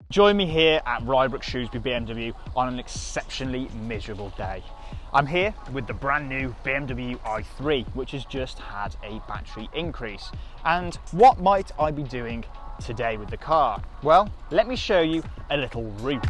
Join me here at Rybrook Shrewsbury BMW on an exceptionally miserable day. I'm here with the brand new BMW i3, which has just had a battery increase. And what might I be doing today with the car? Well, let me show you a little route.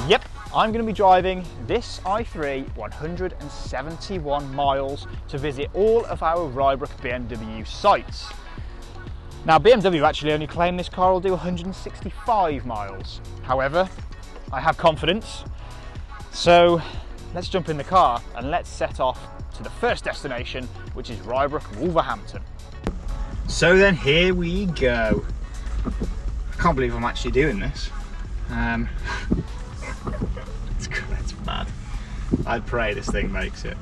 Yep, I'm going to be driving this i3 171 miles to visit all of our Rybrook BMW sites. Now, BMW actually only claim this car will do 165 miles. However, I have confidence, so let's jump in the car and let's set off to the first destination, which is Rybrook Wolverhampton. So then here we go. I can't believe I'm actually doing this. It's mad. I pray this thing makes it.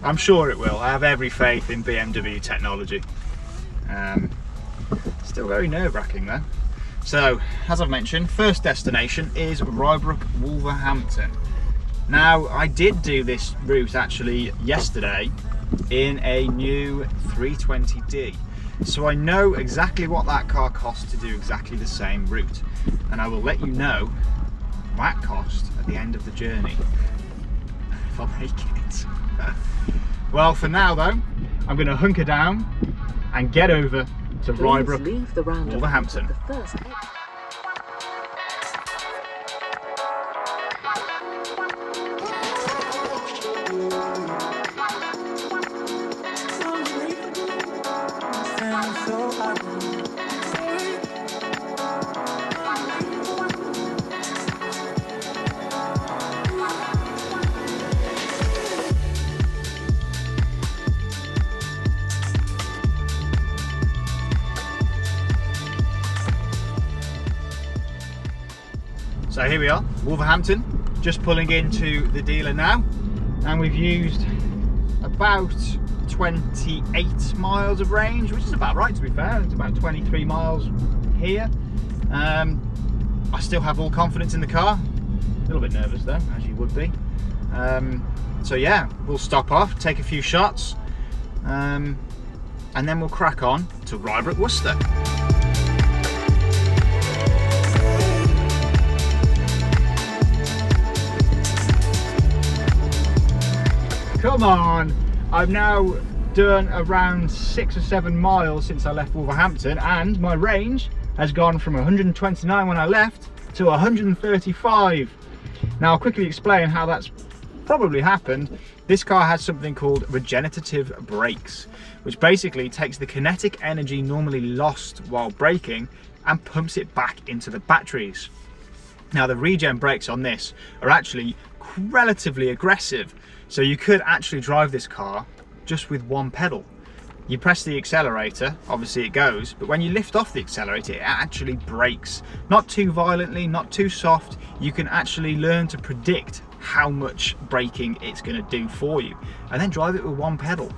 I'm sure it will. I have every faith in BMW technology. Still very nerve-wracking though. So, as I've mentioned, first destination is Rybrook Wolverhampton. Now, I did do this route actually yesterday in a new 320d. So I know exactly what that car costs to do exactly the same route. And I will let you know that cost at the end of the journey, if I make it. Well, for now though, I'm going to hunker down and get over to Rybrook Wolverhampton. So here we are, Wolverhampton, just pulling into the dealer now, and we've used about 28 miles of range, which is about right to be fair. It's about 23 miles here. I still have all confidence in the car, a little bit nervous though, as you would be. So yeah, we'll stop off, take a few shots, and then we'll crack on to Rybrook Worcester. Come on! I've now done around 6 or 7 miles since I left Wolverhampton, and my range has gone from 129 when I left to 135. Now I'll quickly explain how that's probably happened. This car has something called regenerative brakes, which basically takes the kinetic energy normally lost while braking and pumps it back into the batteries. Now the regen brakes on this are actually relatively aggressive, so you could actually drive this car just with one pedal. You press the accelerator, obviously it goes, but when you lift off the accelerator it actually brakes. Not too violently, not too soft. You can actually learn to predict how much braking it's going to do for you and then drive it with one pedal.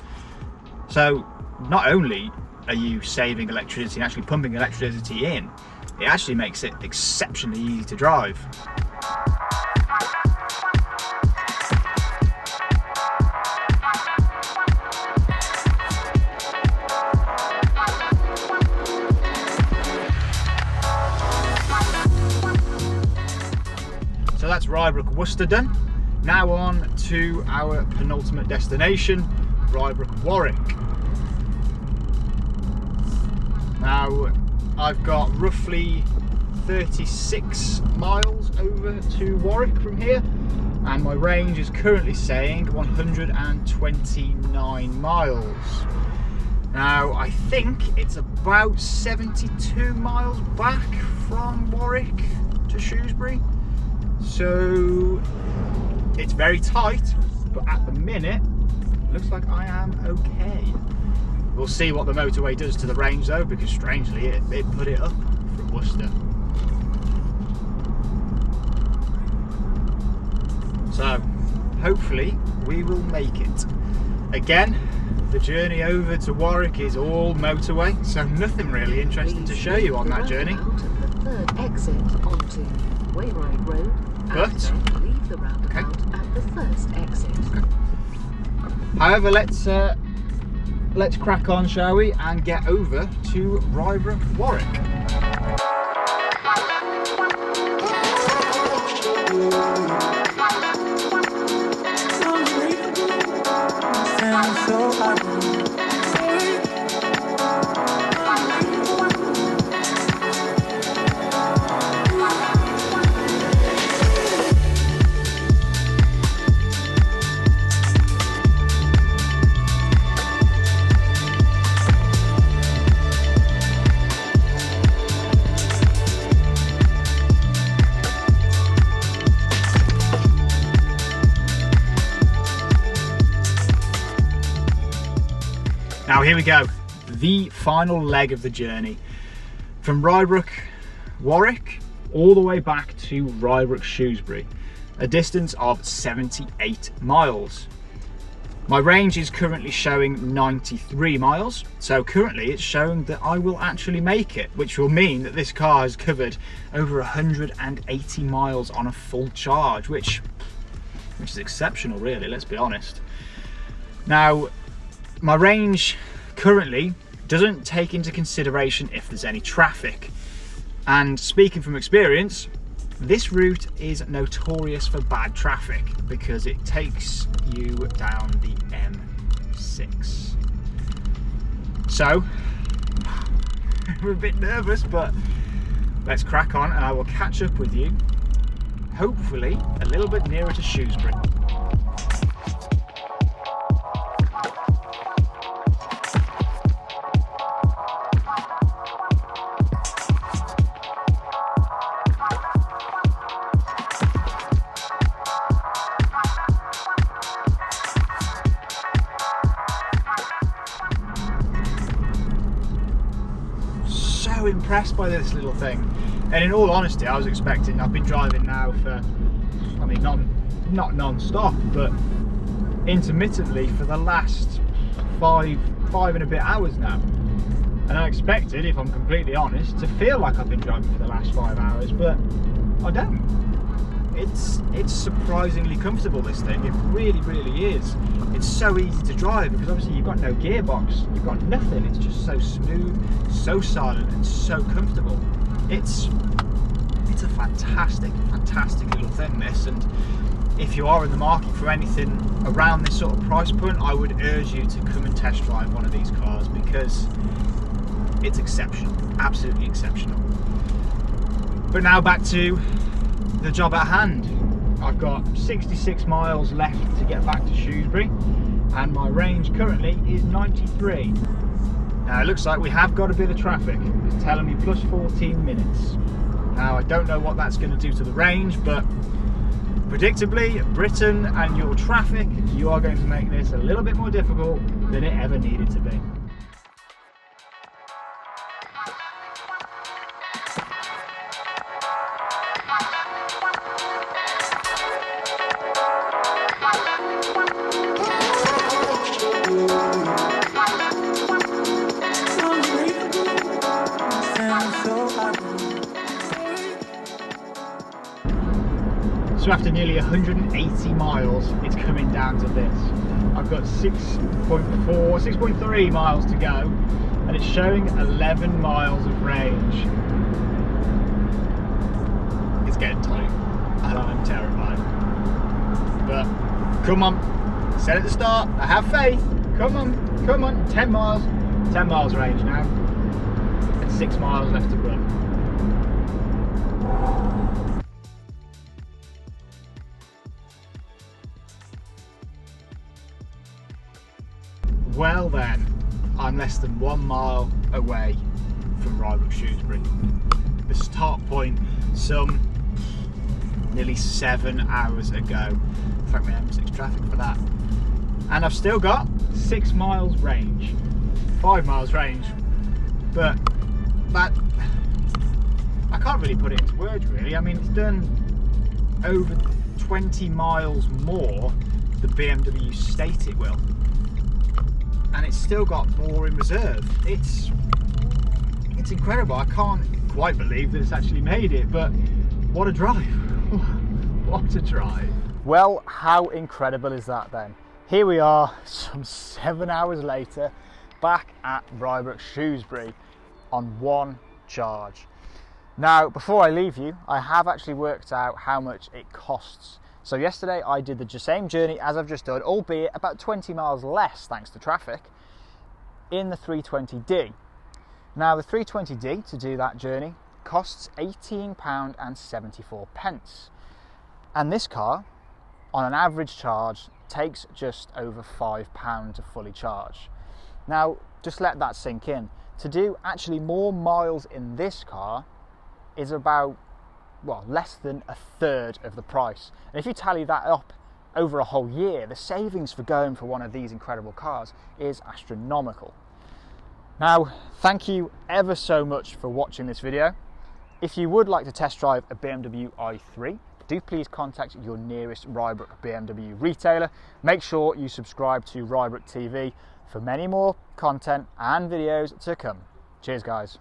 So not only are you saving electricity and actually pumping electricity in, it actually makes it exceptionally easy to drive. So that's Rybrook Worcester done. Now on to our penultimate destination, Rybrook Warwick. Now I've got roughly 36 miles over to Warwick from here, and my range is currently saying 129 miles. Now I think it's about 72 miles back from Warwick to Shrewsbury. So it's very tight, but at the minute looks like I am okay. We'll see what the motorway does to the range though, because strangely it put it up from Worcester. So hopefully we will make it. Again, the journey over to Warwick is all motorway, so nothing really interesting to show you on that journey. third exit onto Wayride Road, and then leave the roundabout at the first exit. However, let's crack on, shall we, and get over to Rybrook Warwick. Now here we go, the final leg of the journey. From Rybrook Warwick all the way back to Rybrook Shrewsbury, a distance of 78 miles. My range is currently showing 93 miles, so currently it's showing that I will actually make it, which will mean that this car has covered over 180 miles on a full charge, which is exceptional really, let's be honest. Now, my range currently doesn't take into consideration if there's any traffic, and speaking from experience, this route is notorious for bad traffic because it takes you down the M6. So we're a bit nervous, but let's crack on and I will catch up with you, hopefully a little bit nearer to Shrewsbury. So impressed by this little thing, and in all honesty I was expecting, I've been driving now for, I mean, not non-stop but intermittently for the last five and a bit hours now, and I expected, if I'm completely honest, to feel like I've been driving for the last 5 hours, but I don't. It's surprisingly comfortable, this thing, it really is. It's so easy to drive because obviously you've got no gearbox, you've got nothing, it's just so smooth, so silent and so comfortable. It's a fantastic little thing, this, and if you are in the market for anything around this sort of price point, I would urge you to come and test drive one of these cars because it's exceptional, absolutely exceptional. But now back to the job at hand. I've got 66 miles left to get back to Shrewsbury and my range currently is 93. Now it looks like we have got a bit of traffic. It's telling me plus 14 minutes. Now I don't know what that's going to do to the range, but predictably, Britain and your traffic, you are going to make this a little bit more difficult than it ever needed to be. So after nearly 180 miles, it's coming down to this. I've got 6.3 miles to go, and it's showing 11 miles of range. It's getting tight, and I'm terrified. But come on, I said at the start, I have faith. Come on, 10 miles range now, and 6 miles left to run. Well then, I'm less than 1 mile away from Rybrook Shrewsbury. The start point some nearly 7 hours ago. Thank my M6 traffic for that. And I've still got 6 miles range, 5 miles range, but that, I can't really put it into words really. I mean, it's done over 20 miles more than BMW state it will. And it's still got more in reserve. It's incredible. I can't quite believe that it's actually made it, but what a drive. What a drive. Well, how incredible is that then? Here we are, some 7 hours later, back at Rybrook Shrewsbury on one charge. Now, before I leave you, I have actually worked out how much it costs. So yesterday I did the same journey as I've just done, albeit about 20 miles less thanks to traffic, in the 320d. Now the 320d to do that journey costs £18.74. And this car, on an average charge, takes just over £5 to fully charge. Now, just let that sink in. To do actually more miles in this car is about, well, less than a third of the price. And if you tally that up over a whole year, the savings for going for one of these incredible cars is astronomical. Now, thank you ever so much for watching this video. If you would like to test drive a BMW i3, do please contact your nearest Rybrook BMW retailer. Make sure you subscribe to Rybrook TV for many more content and videos to come. Cheers, guys.